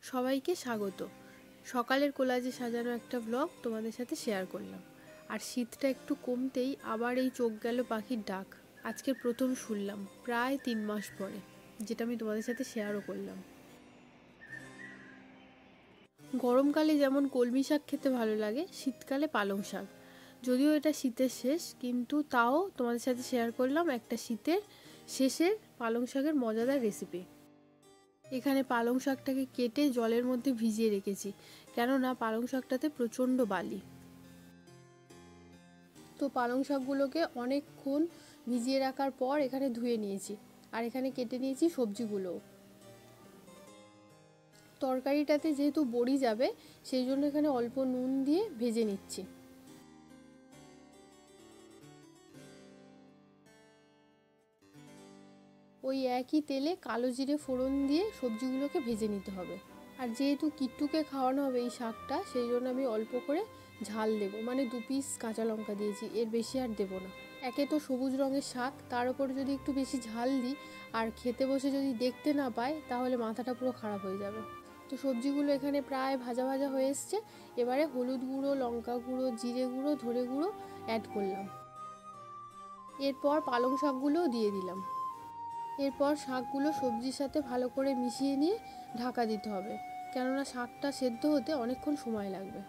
সবাইকে স্বাগত। সকালের কোলাজে সাজানো একটা ব্লগ তোমাদের সাথে শেয়ার করলাম। আর শীতটা একটু কমতেই আবার এই চোখ গেল পাখির ডাক আজকের প্রথম শুনলাম প্রায় 3 মাস পরে, যেটা আমি তোমাদের সাথে শেয়ারও করলাম। গরমকালে যেমন কলমি শাক খেতে ভালো লাগে, শীতকালে পালং শাক। যদিও এটা শীতের শেষ, কিন্তু তাও তোমাদের সাথে শেয়ার করলাম একটা শীতের শেষের পালং শাকের মজাদার রেসিপি। এখানে পালং শাকটাকে কেটে জলের মধ্যে ভিজিয়ে রেখেছি, কেননা পালং শাকটাতে প্রচণ্ড বালি। তো পালং শাকগুলোকে অনেকক্ষণ ভিজিয়ে রাখার পর এখানে ধুয়ে নিয়েছি, আর এখানে কেটে নিয়েছি সবজিগুলো। তরকারিটাতে যেহেতু বড়ি যাবে, সেই জন্য এখানে অল্প নুন দিয়ে ভেজে নিচ্ছি। ওই একই তেলে কালো জিরে ফোড়ন দিয়ে সবজিগুলোকে ভেজে নিতে হবে। আর যেহেতু কিট্টুকে খাওয়ানো হবে এই শাকটা, সেই জন্য আমি অল্প করে ঝাল দেবো, মানে 2 পিস কাঁচা লঙ্কা দিয়েছি, এর বেশি আর দেবো না। একে তো সবুজ রঙের শাক, তার উপর যদি একটু বেশি ঝাল দিই আর খেতে বসে যদি দেখতে না পায়, তাহলে মাথাটা পুরো খারাপ হয়ে যাবে। তো সবজিগুলো এখানে প্রায় ভাজা ভাজা হয়ে এসছে। এবারে হলুদ গুঁড়ো, লঙ্কা গুঁড়ো, জিরে গুঁড়ো, ধনে গুঁড়ো অ্যাড করলাম। এরপর পালং শাকগুলোও দিয়ে দিলাম। এরপর শাকগুলো সবজির সাথে ভালো করে মিশিয়ে নিয়ে ঢাকা দিতে হবে, কেননা শাকটা সেদ্ধ হতে অনেকক্ষণ সময় লাগবে।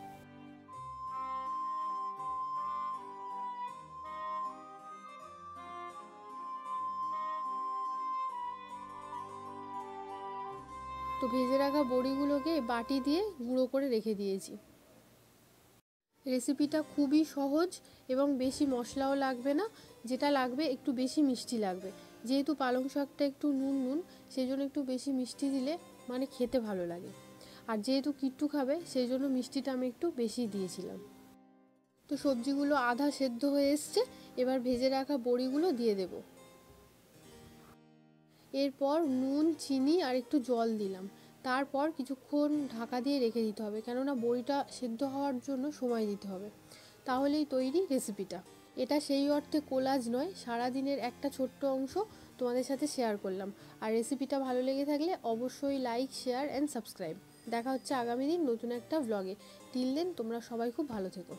তো ভেজে রাখা বড়িগুলোকে বাটি দিয়ে গুঁড়ো করে রেখে দিয়েছি। রেসিপিটা খুবই সহজ এবং বেশি মশলাও লাগবে না, যেটা লাগবে একটু বেশি মিষ্টি লাগবে। যেহেতু পালং শাকটা একটু নুন নুন, সেই জন্য একটু বেশি মিষ্টি দিলে মানে খেতে ভালো লাগে। আর যেহেতু কিট্টু খাবে, সেই জন্য মিষ্টিটা আমি একটু বেশি দিয়েছিলাম। তো সবজিগুলো আধা সেদ্ধ হয়ে এসছে, এবার ভেজে রাখা বড়িগুলো দিয়ে দেব। এরপর নুন, চিনি আর একটু জল দিলাম। তারপর কিছুক্ষণ ঢাকা দিয়ে রেখে দিতে হবে, কেননা বড়িটা সেদ্ধ হওয়ার জন্য সময় দিতে হবে। তাহলেই তৈরি রেসিপিটা। এটা সেই অর্থে কোলাজ নয়, সারাদিনের একটা ছোট্ট অংশ তোমাদের সাথে শেয়ার করলাম। আর রেসিপিটা ভালো লেগে থাকলে অবশ্যই লাইক, শেয়ার অ্যান্ড সাবস্ক্রাইব। দেখা হচ্ছে আগামী দিন নতুন একটা ব্লগে। টিল দেন তোমরা সবাই খুব ভালো থেকো।